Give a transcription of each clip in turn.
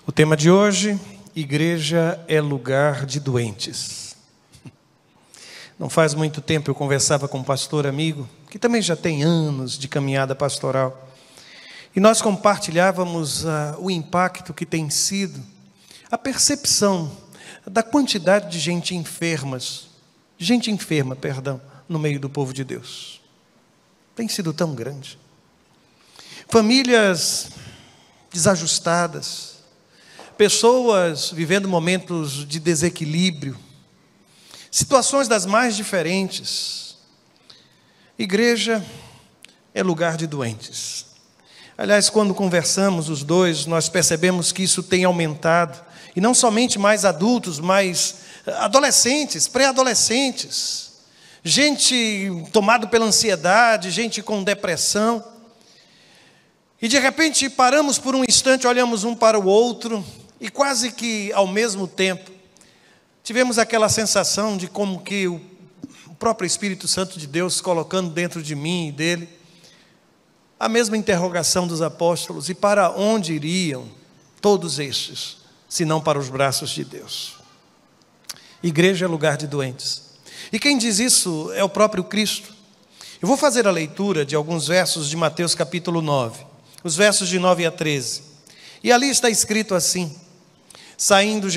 O tema de hoje, igreja é lugar de doentes. Não faz muito tempo eu conversava com um pastor amigo, que também já tem anos de caminhada pastoral, e nós compartilhávamos o impacto que tem sido a percepção da quantidade de gente enferma, no meio do povo de Deus. Tem sido tão grande. Famílias desajustadas, pessoas vivendo momentos de desequilíbrio, situações das mais diferentes. Igreja é lugar de doentes. Aliás, quando conversamos os dois, nós percebemos que isso tem aumentado. E não somente mais adultos, mas adolescentes, pré-adolescentes. Gente tomada pela ansiedade, gente com depressão. E de repente paramos por um instante, olhamos um para o outro e quase que ao mesmo tempo tivemos aquela sensação de como que o próprio Espírito Santo de Deus colocando dentro de mim e dele a mesma interrogação dos apóstolos: e para onde iriam todos estes, se não para os braços de Deus? Igreja é lugar de doentes. E quem diz isso é o próprio Cristo. Eu vou fazer a leitura de alguns versos de Mateus capítulo 9, os versos de 9 a 13. E ali está escrito assim: Saindo,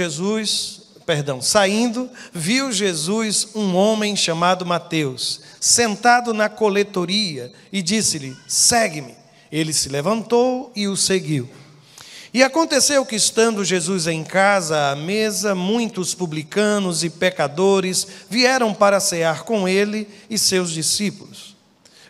viu Jesus um homem chamado Mateus, sentado na coletoria, e disse-lhe: segue-me. Ele se levantou e o seguiu. E aconteceu que, estando Jesus em casa à mesa, muitos publicanos e pecadores vieram para cear com ele e seus discípulos.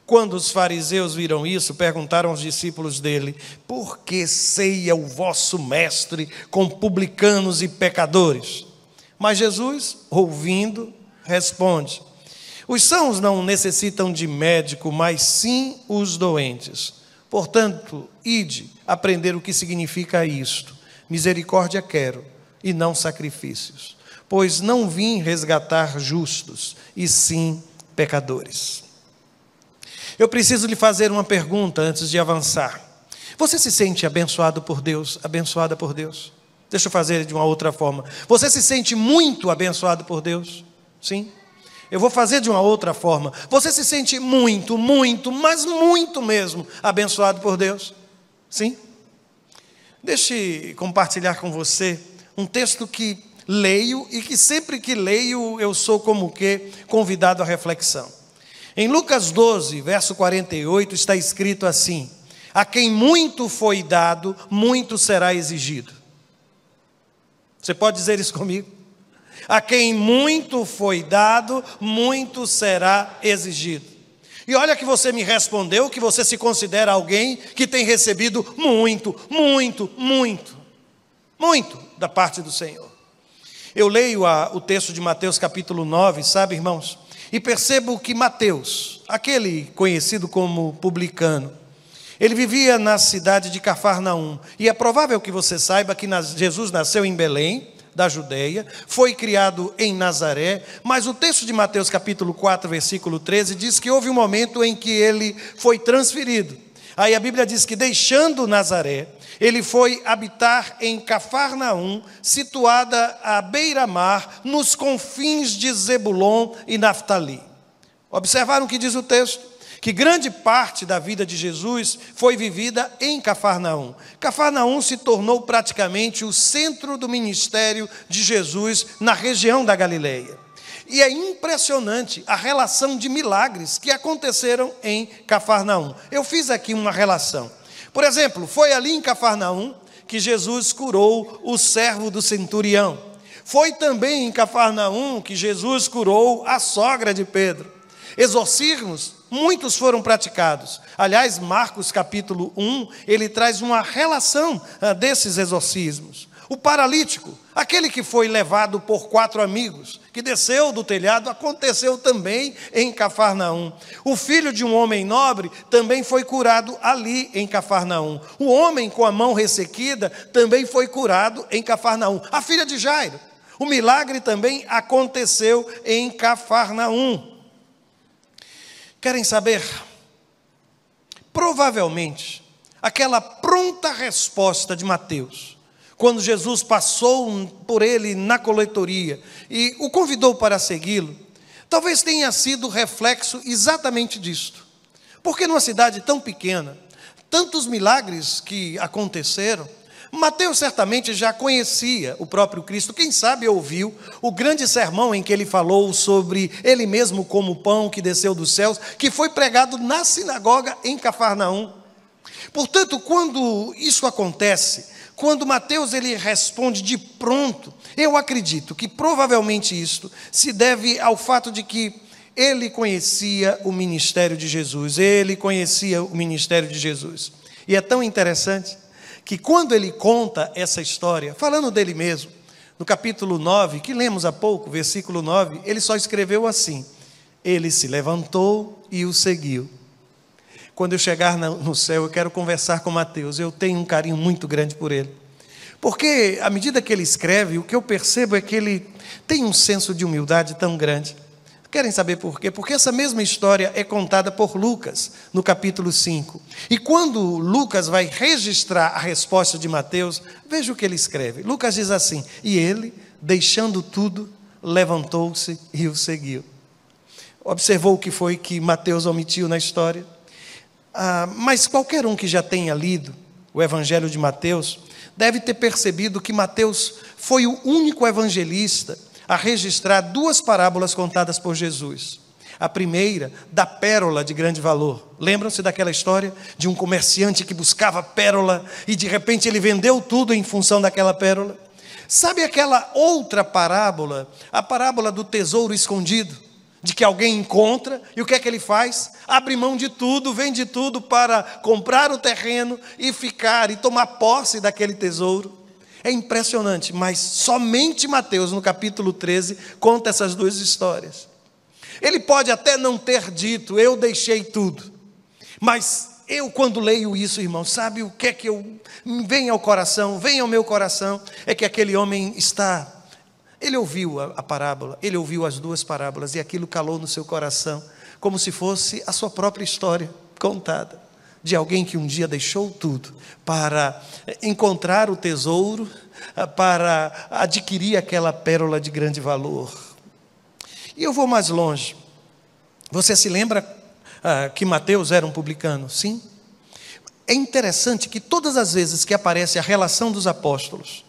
Quando os fariseus viram isso, perguntaram aos discípulos dele: por que ceia o vosso mestre com publicanos e pecadores? Mas Jesus, ouvindo, responde: os sãos não necessitam de médico, mas sim os doentes. Portanto, ide aprender o que significa isto: misericórdia quero, e não sacrifícios, pois não vim resgatar justos, e sim pecadores. Eu preciso lhe fazer uma pergunta antes de avançar. Você se sente abençoado por Deus, abençoada por Deus? Deixa eu fazer de uma outra forma. Você se sente muito abençoado por Deus? Sim? Eu vou fazer de uma outra forma. Você se sente muito, mas muito mesmo abençoado por Deus? Sim? Deixe compartilhar com você um texto que leio e que sempre que leio eu sou como que convidado à reflexão. Em Lucas 12, verso 48, está escrito assim: a quem muito foi dado, muito será exigido. Você pode dizer isso comigo? A quem muito foi dado, muito será exigido. E olha que você me respondeu que você se considera alguém que tem recebido muito da parte do Senhor. Eu leio o texto de Mateus capítulo 9, sabe, irmãos? E percebo que Mateus, aquele conhecido como publicano, ele vivia na cidade de Cafarnaum. E é provável que você saiba que Jesus nasceu em Belém, da Judeia, foi criado em Nazaré, mas o texto de Mateus capítulo 4, versículo 13, diz que houve um momento em que ele foi transferido. Aí a Bíblia diz que, deixando Nazaré, ele foi habitar em Cafarnaum, situada à beira-mar, nos confins de Zebulon e Naftali. Observaram o que diz o texto? Que grande parte da vida de Jesus foi vivida em Cafarnaum. Cafarnaum se tornou praticamente o centro do ministério de Jesus na região da Galileia. E é impressionante a relação de milagres que aconteceram em Cafarnaum. Eu fiz aqui uma relação. Por exemplo, foi ali em Cafarnaum que Jesus curou o servo do centurião. Foi também em Cafarnaum que Jesus curou a sogra de Pedro. Exorcismos, muitos foram praticados. Aliás, Marcos capítulo 1, ele traz uma relação desses exorcismos. O paralítico, aquele que foi levado por 4 amigos, que desceu do telhado, aconteceu também em Cafarnaum. O filho de um homem nobre também foi curado ali em Cafarnaum. O homem com a mão ressequida também foi curado em Cafarnaum. A filha de Jairo, o milagre também aconteceu em Cafarnaum. Querem saber? Provavelmente, aquela pronta resposta de Mateus, quando Jesus passou por ele na coletoria e o convidou para segui-lo, talvez tenha sido reflexo exatamente disto. Porque numa cidade tão pequena, tantos milagres que aconteceram, Mateus certamente já conhecia o próprio Cristo, quem sabe ouviu o grande sermão em que ele falou sobre ele mesmo como pão que desceu dos céus, que foi pregado na sinagoga em Cafarnaum. Portanto, quando isso acontece, quando Mateus ele responde de pronto, eu acredito que provavelmente isto se deve ao fato de que ele conhecia o ministério de Jesus, E é tão interessante que quando ele conta essa história, falando dele mesmo, no capítulo 9, que lemos há pouco, versículo 9, ele só escreveu assim: ele se levantou e o seguiu. Quando eu chegar no céu, eu quero conversar com Mateus, eu tenho um carinho muito grande por ele. Porque, à medida que ele escreve, o que eu percebo é que ele tem um senso de humildade tão grande. Querem saber por quê? Porque essa mesma história é contada por Lucas, no capítulo 5. E quando Lucas vai registrar a resposta de Mateus, veja o que ele escreve. Lucas diz assim: e ele, deixando tudo, levantou-se e o seguiu. Observou o que foi que Mateus omitiu na história? Mas qualquer um que já tenha lido o Evangelho de Mateus, deve ter percebido que Mateus foi o único evangelista a registrar duas parábolas contadas por Jesus. A primeira, da pérola de grande valor. Lembram-se daquela história de um comerciante que buscava pérola e de repente ele vendeu tudo em função daquela pérola? Sabe aquela outra parábola, a parábola do tesouro escondido, de que alguém encontra e o que é que ele faz? Abre mão de tudo, vende tudo para comprar o terreno e ficar e tomar posse daquele tesouro. É impressionante, mas somente Mateus, no capítulo 13, conta essas duas histórias. Ele pode até não ter dito, eu deixei tudo. Mas eu, quando leio isso, irmão, sabe o que é que vem ao meu coração, é que aquele homem ele ouviu a parábola, ele ouviu as duas parábolas, e aquilo calou no seu coração, como se fosse a sua própria história contada. De alguém que um dia deixou tudo para encontrar o tesouro, para adquirir aquela pérola de grande valor. E eu vou mais longe. Você se lembra que Mateus era um publicano? Sim. É interessante que todas as vezes que aparece a relação dos apóstolos,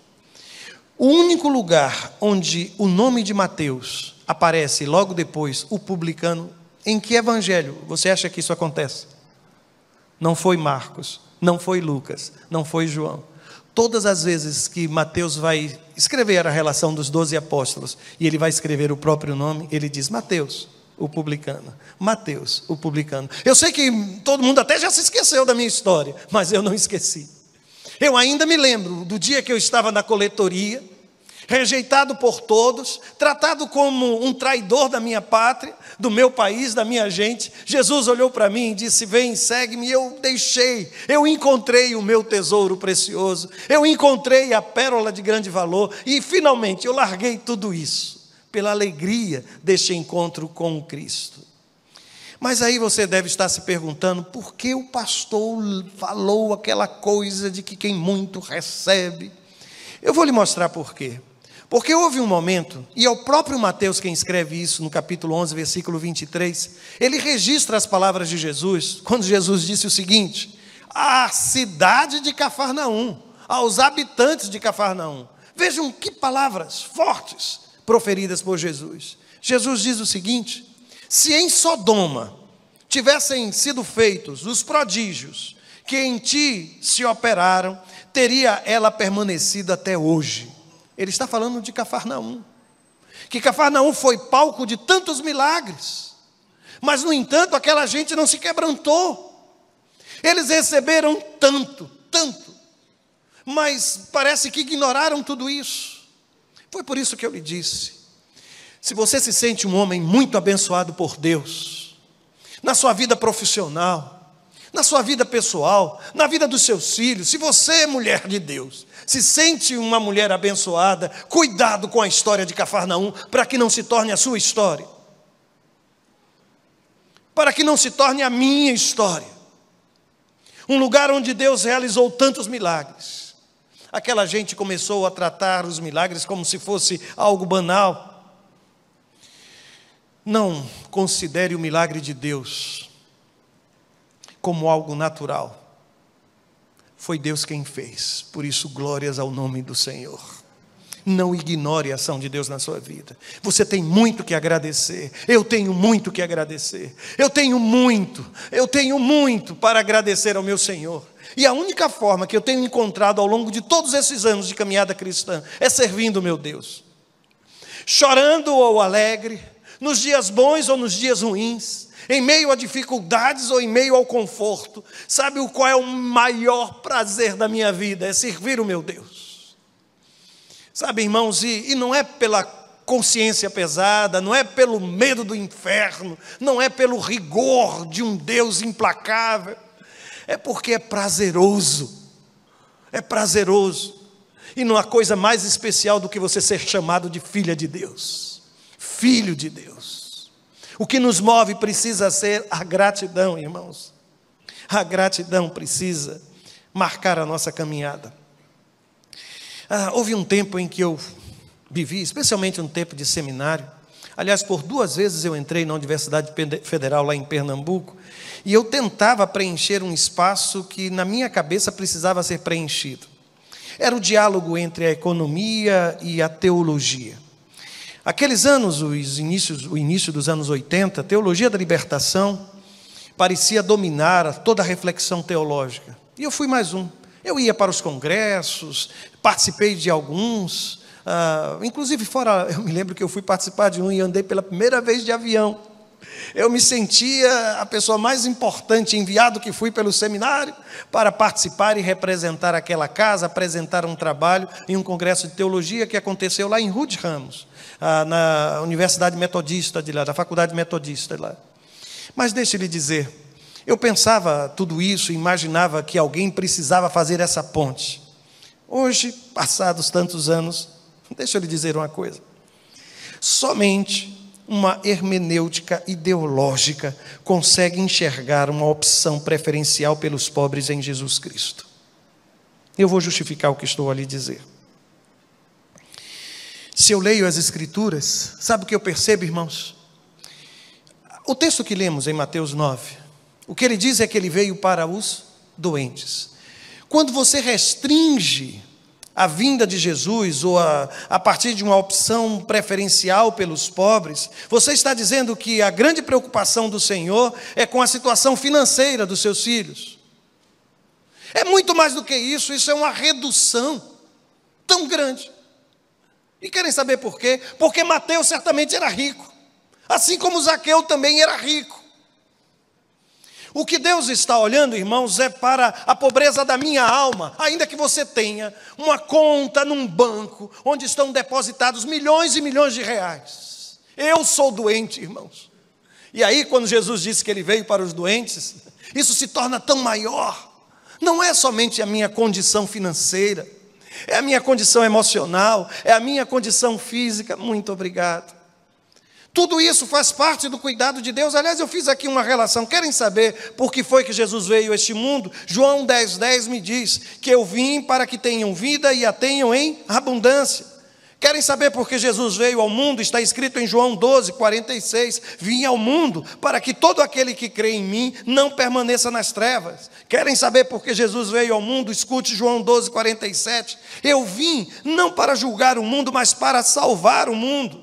o único lugar onde o nome de Mateus aparece logo depois, o publicano, em que evangelho você acha que isso acontece? Não foi Marcos, não foi Lucas, não foi João. Todas as vezes que Mateus vai escrever a relação dos 12 apóstolos, e ele vai escrever o próprio nome, ele diz Mateus, o publicano. Mateus, o publicano. Eu sei que todo mundo até já se esqueceu da minha história, mas eu não esqueci. Eu ainda me lembro do dia que eu estava na coletoria, rejeitado por todos, tratado como um traidor da minha pátria, do meu país, da minha gente. Jesus olhou para mim e disse: vem, segue-me. Eu encontrei o meu tesouro precioso, eu encontrei a pérola de grande valor, e finalmente eu larguei tudo isso, pela alegria deste encontro com o Cristo. Mas aí você deve estar se perguntando, por que o pastor falou aquela coisa de que quem muito recebe? Eu vou lhe mostrar por quê. Porque houve um momento, e é o próprio Mateus quem escreve isso no capítulo 11, versículo 23, ele registra as palavras de Jesus, quando Jesus disse o seguinte: à cidade de Cafarnaum, aos habitantes de Cafarnaum. Vejam que palavras fortes proferidas por Jesus. Jesus diz o seguinte: se em Sodoma tivessem sido feitos os prodígios que em ti se operaram, teria ela permanecido até hoje. Ele está falando de Cafarnaum, que Cafarnaum foi palco de tantos milagres, mas no entanto aquela gente não se quebrantou. Eles receberam tanto, mas parece que ignoraram tudo isso. Foi por isso que eu lhe disse, se você se sente um homem muito abençoado por Deus, na sua vida profissional, na sua vida pessoal, na vida dos seus filhos, se você é mulher de Deus, se sente uma mulher abençoada, cuidado com a história de Cafarnaum, para que não se torne a sua história, para que não se torne a minha história. Um lugar onde Deus realizou tantos milagres, Aquela gente começou a tratar os milagres como se fosse algo banal. Não considere o milagre de Deus como algo natural. Foi Deus quem fez, por isso glórias ao nome do Senhor. Não ignore a ação de Deus na sua vida. Você tem muito que agradecer. Eu tenho muito que agradecer. Eu tenho muito para agradecer ao meu Senhor. E a única forma que eu tenho encontrado ao longo de todos esses anos de caminhada cristã é servindo o meu Deus. Chorando ou alegre, nos dias bons ou nos dias ruins, em meio a dificuldades ou em meio ao conforto. Sabe qual é o maior prazer da minha vida? É servir o meu Deus. Sabe, irmãos, e não é pela consciência pesada, não é pelo medo do inferno, não é pelo rigor de um Deus implacável, é porque é prazeroso. É prazeroso. E não há coisa mais especial do que você ser chamado de filha de Deus, filho de Deus. O que nos move precisa ser a gratidão, irmãos. A gratidão precisa marcar a nossa caminhada. Houve um tempo em que eu vivi, especialmente um tempo de seminário. Aliás, por 2 vezes eu entrei na Universidade Federal lá em Pernambuco, e eu tentava preencher um espaço que na minha cabeça precisava ser preenchido. Era o diálogo entre a economia e a teologia. Aqueles anos, o início dos anos 80, a teologia da libertação parecia dominar toda a reflexão teológica. E eu fui mais um. Eu ia para os congressos, participei de alguns, inclusive eu me lembro que eu fui participar de um e andei pela primeira vez de avião. Eu me sentia a pessoa mais importante, enviado que fui pelo seminário, para participar e representar aquela casa, apresentar um trabalho em um congresso de teologia que aconteceu lá em Rio de Ramos, na Universidade Metodista de lá, da Faculdade Metodista de lá. Mas deixe eu lhe dizer, eu pensava tudo isso, imaginava que alguém precisava fazer essa ponte. Hoje, passados tantos anos, deixa eu lhe dizer uma coisa. Somente uma hermenêutica ideológica consegue enxergar uma opção preferencial pelos pobres em Jesus Cristo. Eu vou justificar o que estou a lhe dizer. Se eu leio as Escrituras, sabe o que eu percebo, irmãos? O texto que lemos em Mateus 9, o que ele diz é que ele veio para os doentes. Quando você restringe a vinda de Jesus, ou a partir de uma opção preferencial pelos pobres, você está dizendo que a grande preocupação do Senhor é com a situação financeira dos seus filhos. É muito mais do que isso, isso é uma redução tão grande. E querem saber por quê? Porque Mateus certamente era rico, assim como Zaqueu também era rico. O que Deus está olhando, irmãos, é para a pobreza da minha alma, ainda que você tenha uma conta num banco, onde estão depositados milhões e milhões de reais. Eu sou doente, irmãos. E aí, quando Jesus disse que ele veio para os doentes, isso se torna tão maior. Não é somente a minha condição financeira, é a minha condição emocional, é a minha condição física. Muito obrigado. Tudo isso faz parte do cuidado de Deus. Aliás, eu fiz aqui uma relação. Querem saber por que foi que Jesus veio a este mundo? João 10,10 me diz que eu vim para que tenham vida e a tenham em abundância. Querem saber por que Jesus veio ao mundo? Está escrito em João 12,46. Vim ao mundo para que todo aquele que crê em mim não permaneça nas trevas. Querem saber por que Jesus veio ao mundo? Escute João 12,47. Eu vim não para julgar o mundo, mas para salvar o mundo.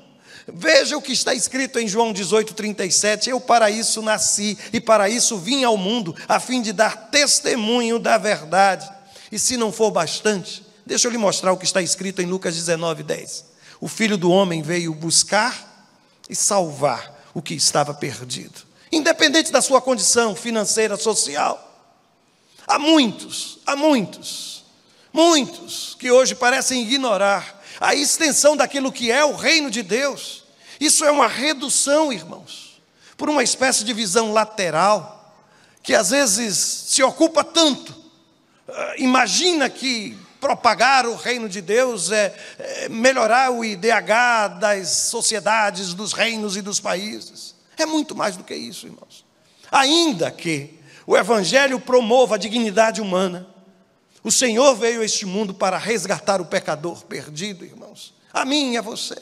Veja o que está escrito em João 18,37. Eu para isso nasci e para isso vim ao mundo, a fim de dar testemunho da verdade. E se não for bastante, deixa eu lhe mostrar o que está escrito em Lucas 19,10. O Filho do Homem veio buscar e salvar o que estava perdido. Independente da sua condição financeira, social. Há muitos que hoje parecem ignorar a extensão daquilo que é o reino de Deus. Isso é uma redução, irmãos, por uma espécie de visão lateral, que às vezes se ocupa tanto. Imagina que propagar o reino de Deus é melhorar o IDH das sociedades, dos reinos e dos países. É muito mais do que isso, irmãos. Ainda que o Evangelho promova a dignidade humana, O Senhor veio a este mundo para resgatar o pecador perdido, irmãos. A mim e a você.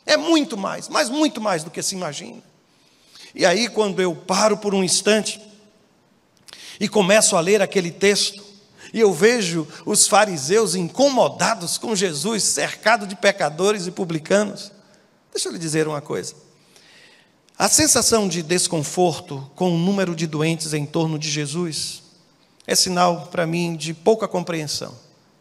É muito mais, mas muito mais do que se imagina. E aí, quando eu paro por um instante e começo a ler aquele texto, e eu vejo os fariseus incomodados com Jesus, cercado de pecadores e publicanos, deixa eu lhe dizer uma coisa. A sensação de desconforto com o número de doentes em torno de Jesus é sinal para mim de pouca compreensão.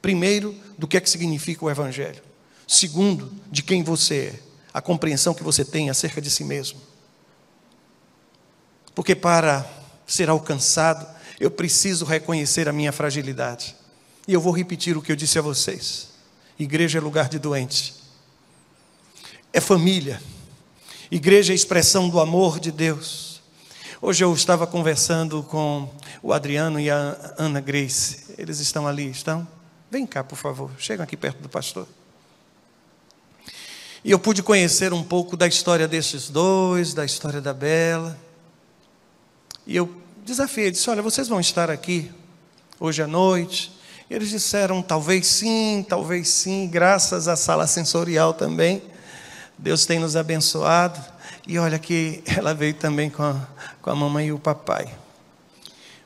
Primeiro, do que é que significa o Evangelho. Segundo, de quem você é. A compreensão que você tem acerca de si mesmo. Porque para ser alcançado, eu preciso reconhecer a minha fragilidade. E eu vou repetir o que eu disse a vocês. Igreja é lugar de doente. É família. Igreja é expressão do amor de Deus. Hoje eu estava conversando com o Adriano e a Ana Grace. Eles estão ali, estão? Vem cá, por favor. Chegam aqui perto do pastor. E eu pude conhecer um pouco da história desses dois, da história da Bela. E eu desafiei, disse, olha, vocês vão estar aqui hoje à noite? E eles disseram, talvez sim, graças à sala sensorial também. Deus tem nos abençoado. E olha que ela veio também com a mamãe e o papai.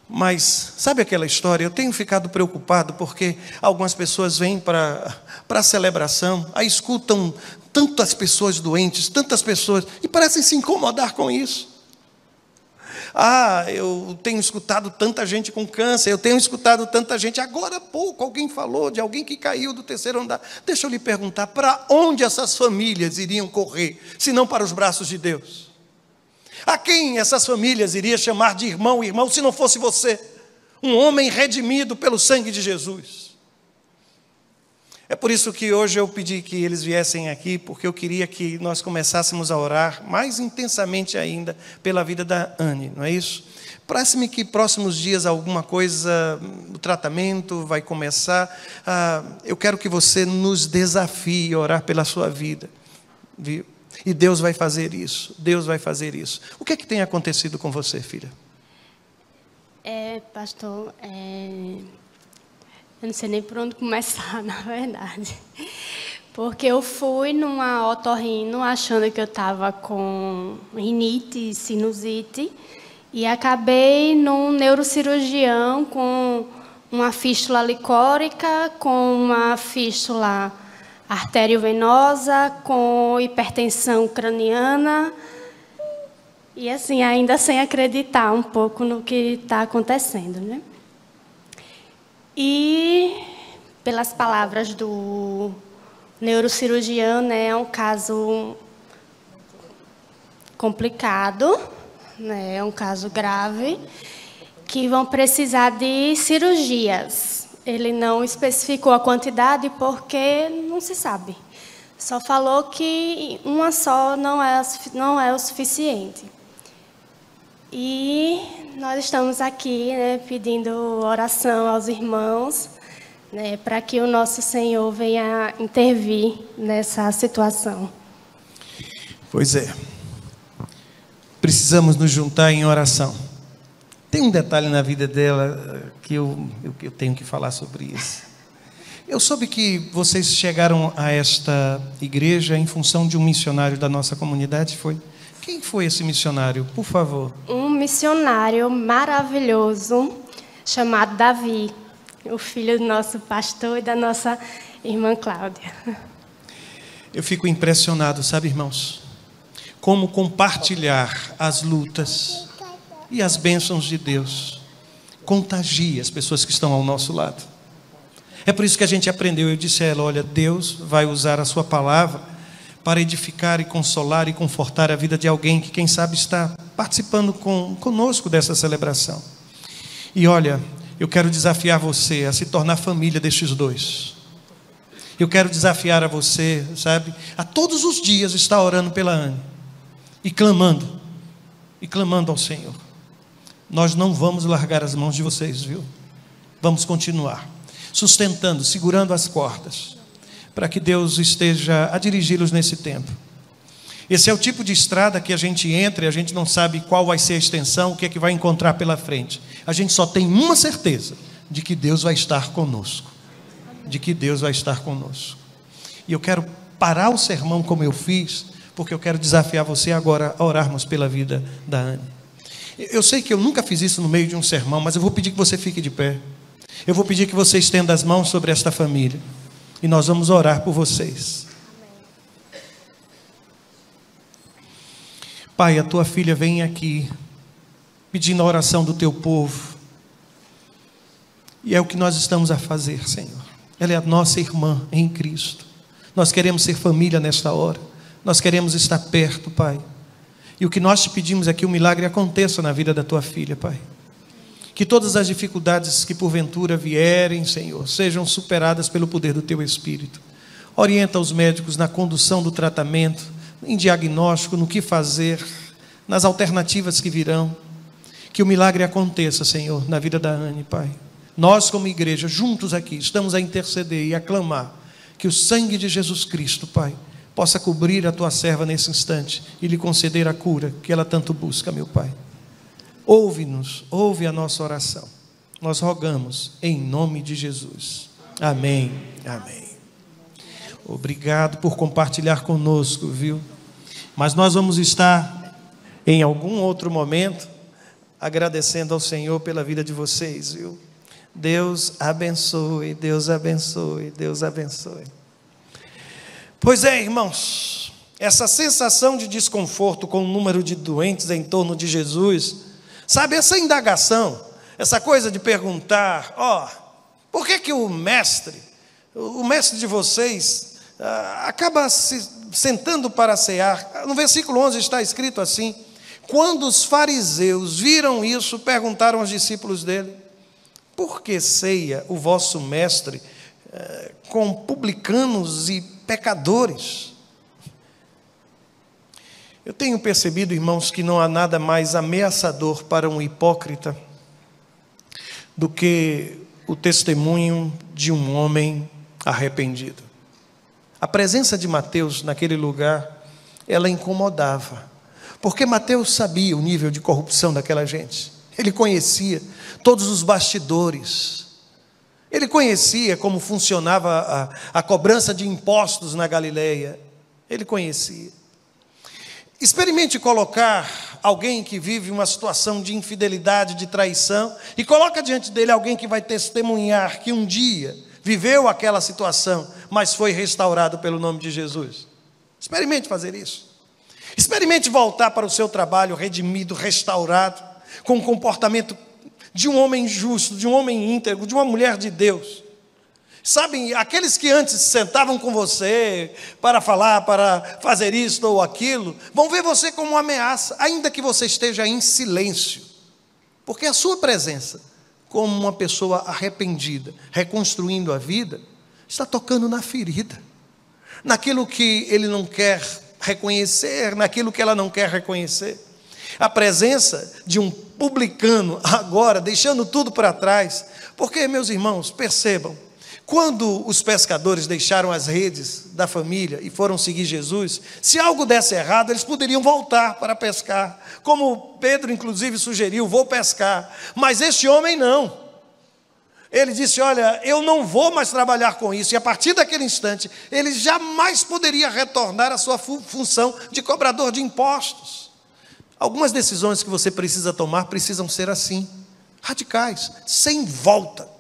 Mas, sabe aquela história? Eu tenho ficado preocupado porque algumas pessoas vêm para a celebração, aí escutam tantas pessoas doentes, tantas pessoas, e parecem se incomodar com isso. Eu tenho escutado tanta gente com câncer, eu tenho escutado tanta gente. Agora há pouco alguém falou de alguém que caiu do terceiro andar. Deixa eu lhe perguntar, para onde essas famílias iriam correr, se não para os braços de Deus? A quem essas famílias iriam chamar de irmão, se não fosse você? Um homem redimido pelo sangue de Jesus. É por isso que hoje eu pedi que eles viessem aqui, porque eu queria que nós começássemos a orar mais intensamente ainda pela vida da Anne, não é isso? Parece-me que próximos dias alguma coisa, o tratamento vai começar. Eu quero que você nos desafie a orar pela sua vida, viu? E Deus vai fazer isso, Deus vai fazer isso. O que é que tem acontecido com você, filha? Pastor, eu não sei nem por onde começar, na verdade. Porque eu fui numa otorrino achando que eu estava com rinite e sinusite e acabei num neurocirurgião com uma fístula licórica, com uma fístula arteriovenosa, com hipertensão craniana e assim, ainda sem acreditar um pouco no que está acontecendo, né? E, pelas palavras do neurocirurgião, né, é um caso complicado, né, é um caso grave, que vão precisar de cirurgias. Ele não especificou a quantidade porque não se sabe. Só falou que uma só não é o suficiente. E nós estamos aqui, né, pedindo oração aos irmãos, né, para que o nosso Senhor venha intervir nessa situação. Pois é. Precisamos nos juntar em oração. Tem um detalhe na vida dela que eu tenho que falar sobre isso. Eu soube que vocês chegaram a esta igreja em função de um missionário da nossa comunidade, foi? Quem foi esse missionário, por favor? Um missionário maravilhoso chamado Davi, o filho do nosso pastor e da nossa irmã Cláudia. Eu fico impressionado, sabe, irmãos? Como compartilhar as lutas e as bênçãos de Deus contagia as pessoas que estão ao nosso lado. É por isso que a gente aprendeu. Eu disse a ela, olha, Deus vai usar a sua palavra para edificar e consolar e confortar a vida de alguém que, quem sabe, está participando conosco dessa celebração. E olha, eu quero desafiar você a se tornar família destes dois. Eu quero desafiar a você, sabe, a todos os dias estar orando pela Anne e clamando ao Senhor. Nós não vamos largar as mãos de vocês, viu? Vamos continuar sustentando, segurando as cordas, para que Deus esteja a dirigi-los nesse tempo. Esse é o tipo de estrada que a gente entra e a gente não sabe qual vai ser a extensão, o que é que vai encontrar pela frente. A gente só tem uma certeza, de que Deus vai estar conosco. De que Deus vai estar conosco. E eu quero parar o sermão como eu fiz, porque eu quero desafiar você agora a orarmos pela vida da Anne. Eu sei que eu nunca fiz isso no meio de um sermão, mas eu vou pedir que você fique de pé. Eu vou pedir que você estenda as mãos sobre esta família. E nós vamos orar por vocês. Pai, a tua filha vem aqui pedindo a oração do teu povo. E é o que nós estamos a fazer, Senhor. Ela é a nossa irmã em Cristo. Nós queremos ser família nesta hora. Nós queremos estar perto, Pai. E o que nós te pedimos é que o milagre aconteça na vida da tua filha, Pai. Que todas as dificuldades que porventura vierem, Senhor, sejam superadas pelo poder do teu Espírito. Orienta os médicos na condução do tratamento, em diagnóstico, no que fazer, nas alternativas que virão. Que o milagre aconteça, Senhor, na vida da Anne, Pai. Nós, como igreja, juntos aqui, estamos a interceder e a clamar que o sangue de Jesus Cristo, Pai, possa cobrir a tua serva nesse instante e lhe conceder a cura que ela tanto busca, meu Pai. Ouve-nos, ouve a nossa oração. Nós rogamos em nome de Jesus. Amém. Amém. Obrigado por compartilhar conosco, viu? Mas nós vamos estar em algum outro momento agradecendo ao Senhor pela vida de vocês, viu? Deus abençoe, Deus abençoe, Deus abençoe. Pois é, irmãos, essa sensação de desconforto com o número de doentes em torno de Jesus, sabe, essa indagação, essa coisa de perguntar, por que o mestre de vocês, acaba se sentando para cear? No versículo 11 está escrito assim: quando os fariseus viram isso, perguntaram aos discípulos dele: por que ceia o vosso mestre com publicanos e pecadores? Eu tenho percebido, irmãos, que não há nada mais ameaçador para um hipócrita do que o testemunho de um homem arrependido. A presença de Mateus naquele lugar, ela incomodava, porque Mateus sabia o nível de corrupção daquela gente. Ele conhecia todos os bastidores. Ele conhecia como funcionava a cobrança de impostos na Galileia. Ele conhecia. Experimente colocar alguém que vive uma situação de infidelidade, de traição, e coloca diante dele alguém que vai testemunhar que um dia viveu aquela situação, mas foi restaurado pelo nome de Jesus. Experimente fazer isso. Experimente voltar para o seu trabalho redimido, restaurado, com o comportamento de um homem justo, de um homem íntegro, de uma mulher de Deus. Sabem, aqueles que antes sentavam com você para falar, para fazer isto ou aquilo, vão ver você como uma ameaça, ainda que você esteja em silêncio. Porque a sua presença, como uma pessoa arrependida, reconstruindo a vida, está tocando na ferida, naquilo que ele não quer reconhecer, naquilo que ela não quer reconhecer. A presença de um publicano agora, deixando tudo para trás, porque, meus irmãos, percebam, quando os pescadores deixaram as redes da família e foram seguir Jesus, se algo desse errado, eles poderiam voltar para pescar, como Pedro inclusive sugeriu: vou pescar. Mas este homem não. Ele disse: olha, eu não vou mais trabalhar com isso. E a partir daquele instante, ele jamais poderia retornar à sua função de cobrador de impostos. Algumas decisões que você precisa tomar precisam ser assim, radicais, sem volta.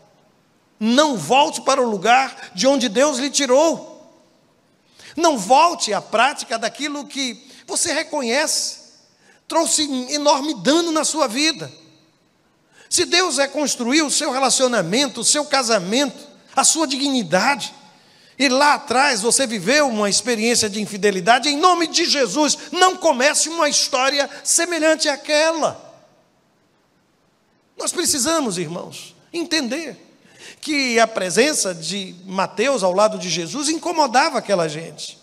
Não volte para o lugar de onde Deus lhe tirou. Não volte à prática daquilo que você reconhece trouxe enorme dano na sua vida. Se Deus reconstruiu o seu relacionamento, o seu casamento, a sua dignidade, e lá atrás você viveu uma experiência de infidelidade, em nome de Jesus, não comece uma história semelhante àquela. Nós precisamos, irmãos, entender que a presença de Mateus ao lado de Jesus incomodava aquela gente.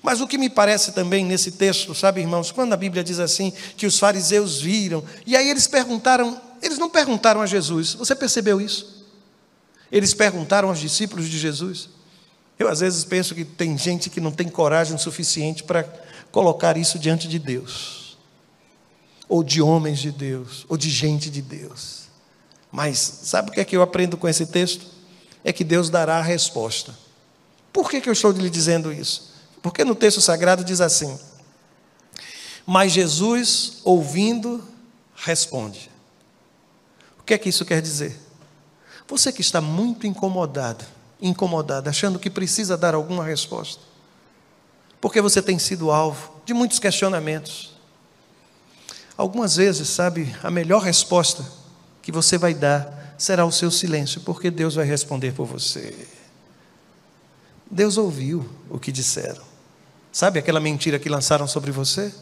Mas o que me parece também nesse texto, sabe, irmãos, quando a Bíblia diz assim, que os fariseus viram, e aí eles não perguntaram a Jesus, você percebeu isso? Eles perguntaram aos discípulos de Jesus. Eu às vezes penso que tem gente que não tem coragem suficiente para colocar isso diante de Deus, ou de homens de Deus, ou de gente de Deus. Mas sabe o que é que eu aprendo com esse texto? É que Deus dará a resposta. Por que eu estou lhe dizendo isso? Porque no texto sagrado diz assim: mas Jesus, ouvindo, responde. O que é que isso quer dizer? Você que está muito incomodado, achando que precisa dar alguma resposta, porque você tem sido alvo de muitos questionamentos. Algumas vezes, sabe, a melhor resposta que você vai dar será o seu silêncio, porque Deus vai responder por você. Deus ouviu o que disseram. Sabe aquela mentira que lançaram sobre você?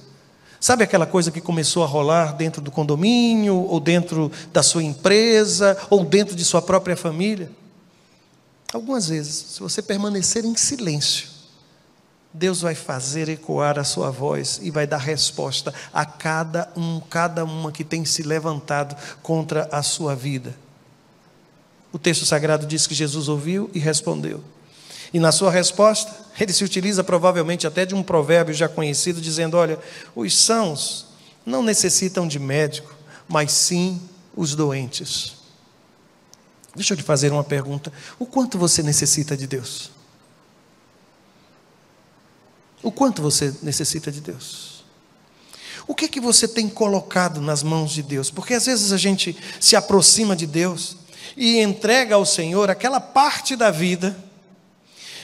Sabe aquela coisa que começou a rolar dentro do condomínio, ou dentro da sua empresa, ou dentro de sua própria família? Algumas vezes, se você permanecer em silêncio, Deus vai fazer ecoar a sua voz e vai dar resposta a cada uma que tem se levantado contra a sua vida. O texto sagrado diz que Jesus ouviu e respondeu. E na sua resposta, ele se utiliza provavelmente até de um provérbio já conhecido, dizendo: olha, os sãos não necessitam de médico, mas sim os doentes. Deixa eu lhe fazer uma pergunta: o quanto você necessita de Deus? O quanto você necessita de Deus? O que é que você tem colocado nas mãos de Deus? Porque às vezes a gente se aproxima de Deus e entrega ao Senhor aquela parte da vida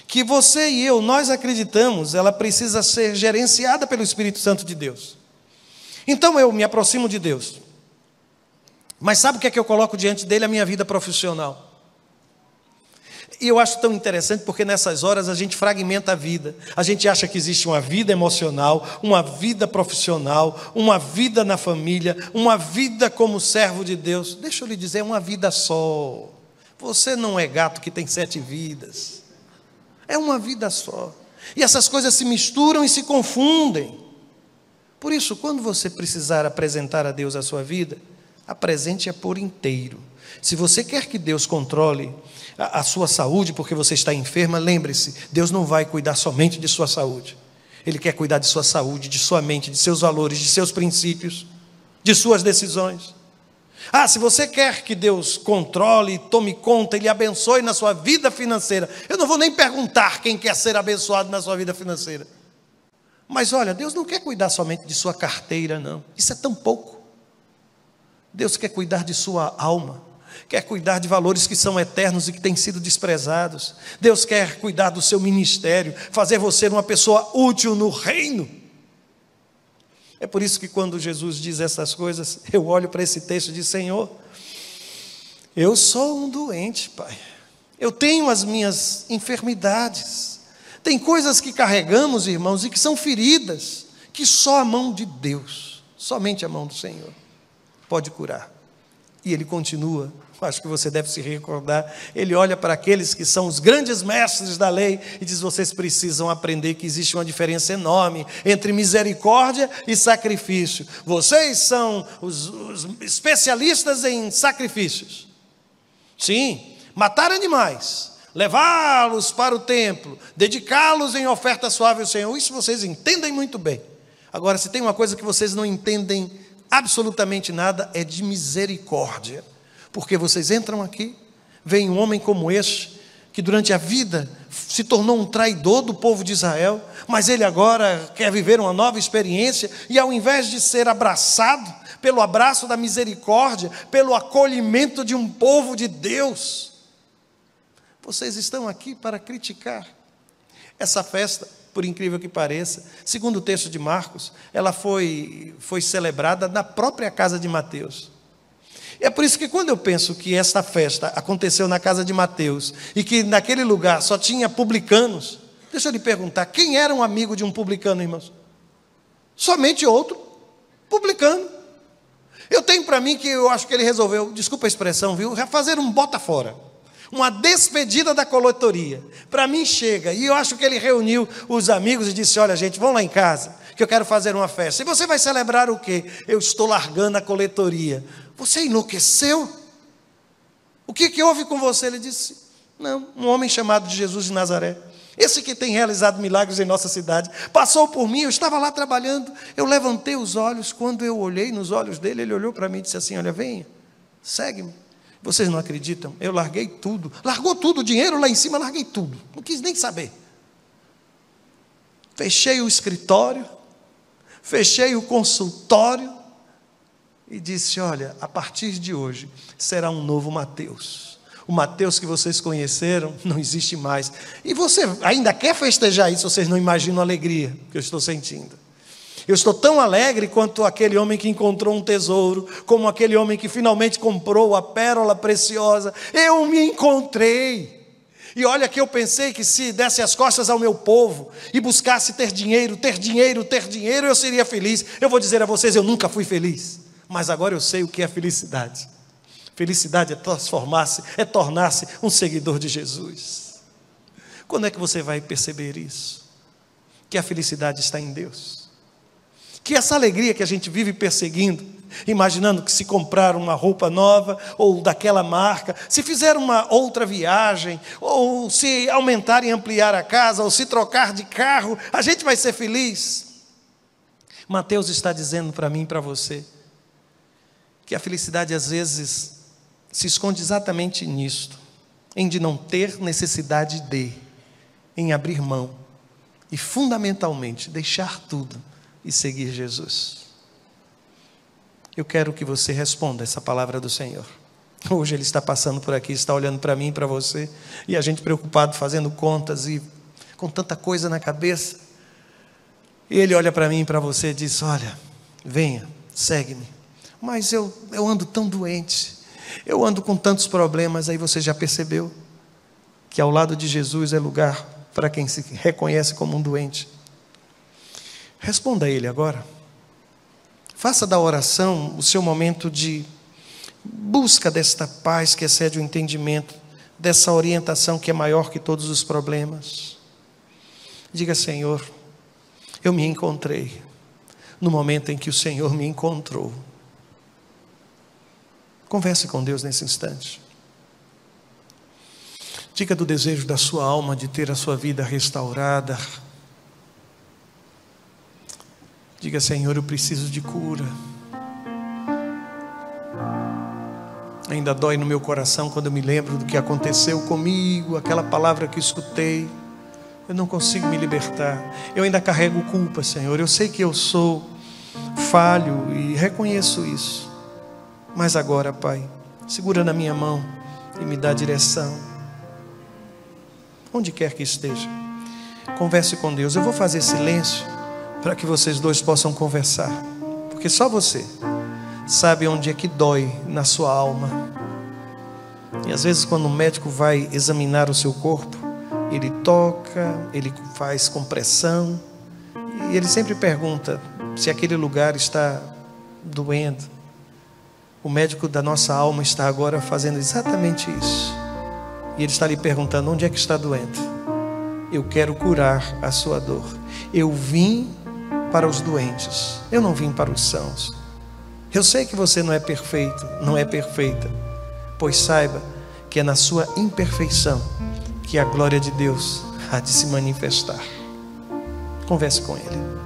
que você e eu, nós acreditamos, ela precisa ser gerenciada pelo Espírito Santo de Deus. Então eu me aproximo de Deus, mas sabe o que é que eu coloco diante dele? A minha vida profissional. E eu acho tão interessante porque nessas horas a gente fragmenta a vida. A gente acha que existe uma vida emocional, uma vida profissional, uma vida na família, uma vida como servo de Deus. Deixa eu lhe dizer, é uma vida só. Você não é gato que tem 7 vidas. É uma vida só. E essas coisas se misturam e se confundem. Por isso, quando você precisar apresentar a Deus a sua vida, apresente-a por inteiro. Se você quer que Deus controle a sua saúde porque você está enferma, lembre-se, Deus não vai cuidar somente de sua saúde. Ele quer cuidar de sua saúde, de sua mente, de seus valores, de seus princípios, de suas decisões. Se você quer que Deus controle, tome conta, Ele abençoe na sua vida financeira, eu não vou nem perguntar quem quer ser abençoado na sua vida financeira. Mas olha, Deus não quer cuidar somente de sua carteira, não. Isso é tão pouco. Deus quer cuidar de sua alma, quer cuidar de valores que são eternos e que têm sido desprezados. Deus quer cuidar do seu ministério, fazer você uma pessoa útil no reino. É por isso que quando Jesus diz essas coisas, eu olho para esse texto e digo: Senhor, eu sou um doente, Pai. Eu tenho as minhas enfermidades. Tem coisas que carregamos, irmãos, e que são feridas, que só a mão de Deus, somente a mão do Senhor, pode curar. E Ele continua, acho que você deve se recordar, Ele olha para aqueles que são os grandes mestres da lei e diz: vocês precisam aprender que existe uma diferença enorme entre misericórdia e sacrifício. Vocês são os especialistas em sacrifícios. Sim, matar animais, levá-los para o templo, dedicá-los em oferta suave ao Senhor, isso vocês entendem muito bem. Agora, se tem uma coisa que vocês não entendem absolutamente nada, é de misericórdia. Porque vocês entram aqui, veem um homem como este, que durante a vida se tornou um traidor do povo de Israel, mas ele agora quer viver uma nova experiência, e ao invés de ser abraçado pelo abraço da misericórdia, pelo acolhimento de um povo de Deus, vocês estão aqui para criticar essa festa. Por incrível que pareça, segundo o texto de Marcos, ela foi celebrada na própria casa de Mateus. É por isso que quando eu penso que esta festa aconteceu na casa de Mateus e que naquele lugar só tinha publicanos, deixa eu lhe perguntar, quem era um amigo de um publicano, irmãos? Somente outro publicano. Eu tenho para mim que eu acho que ele resolveu, desculpa a expressão, viu, fazer um bota fora, uma despedida da coletoria. Para mim chega, e eu acho que ele reuniu os amigos e disse: olha gente, vão lá em casa, que eu quero fazer uma festa. E você vai celebrar o quê? Eu estou largando a coletoria. Você enlouqueceu? O que houve com você? Ele disse: não, um homem chamado de Jesus de Nazaré, esse que tem realizado milagres em nossa cidade, passou por mim, eu estava lá trabalhando, eu levantei os olhos, quando eu olhei nos olhos dele, ele olhou para mim e disse assim: olha, venha, segue-me. Vocês não acreditam? Eu larguei tudo. Largou tudo, o dinheiro lá em cima, larguei tudo. Não quis nem saber. Fechei o escritório, fechei o consultório e disse: olha, a partir de hoje será um novo Mateus. O Mateus que vocês conheceram não existe mais. E você ainda quer festejar isso? Vocês não imaginam a alegria que eu estou sentindo. Eu estou tão alegre quanto aquele homem que encontrou um tesouro, como aquele homem que finalmente comprou a pérola preciosa. Eu me encontrei. E olha que eu pensei que se desse as costas ao meu povo e buscasse ter dinheiro, eu seria feliz. Eu vou dizer a vocês, eu nunca fui feliz. Mas agora eu sei o que é felicidade. Felicidade é transformar-se, é tornar-se um seguidor de Jesus. Quando é que você vai perceber isso? Que a felicidade está em Deus. Que essa alegria que a gente vive perseguindo, imaginando que se comprar uma roupa nova, ou daquela marca, se fizer uma outra viagem, ou se aumentar e ampliar a casa, ou se trocar de carro, a gente vai ser feliz. Mateus está dizendo para mim e para você, que a felicidade às vezes se esconde exatamente nisto, em de não ter necessidade de, em abrir mão, e fundamentalmente deixar tudo, e seguir Jesus. Eu quero que você responda essa palavra do Senhor. Hoje Ele está passando por aqui, está olhando para mim e para você, e a gente preocupado, fazendo contas e com tanta coisa na cabeça. E Ele olha para mim e para você e diz: olha, venha, segue-me. Mas eu ando tão doente, eu ando com tantos problemas. Aí você já percebeu que ao lado de Jesus é lugar para quem se reconhece como um doente. Responda a Ele agora. Faça da oração o seu momento de busca desta paz que excede o entendimento, dessa orientação que é maior que todos os problemas. Diga: Senhor, eu me encontrei no momento em que o Senhor me encontrou. Converse com Deus nesse instante. Diga do desejo da sua alma de ter a sua vida restaurada. Diga: Senhor, eu preciso de cura. Ainda dói no meu coração quando eu me lembro do que aconteceu comigo, aquela palavra que escutei. Eu não consigo me libertar. Eu ainda carrego culpa, Senhor. Eu sei que eu sou falho e reconheço isso. Mas agora, Pai, segura na minha mão e me dá direção. Onde quer que esteja, converse com Deus. Eu vou fazer silêncio para que vocês dois possam conversar, porque só você sabe onde é que dói na sua alma. E às vezes quando o médico vai examinar o seu corpo, ele toca, ele faz compressão, e ele sempre pergunta se aquele lugar está doendo. O médico da nossa alma está agora fazendo exatamente isso. E ele está lhe perguntando: onde é que está doendo? Eu quero curar a sua dor. Eu vim para os doentes, eu não vim para os sãos. Eu sei que você não é perfeito, não é perfeita, pois saiba que é na sua imperfeição que a glória de Deus há de se manifestar. Converse com Ele.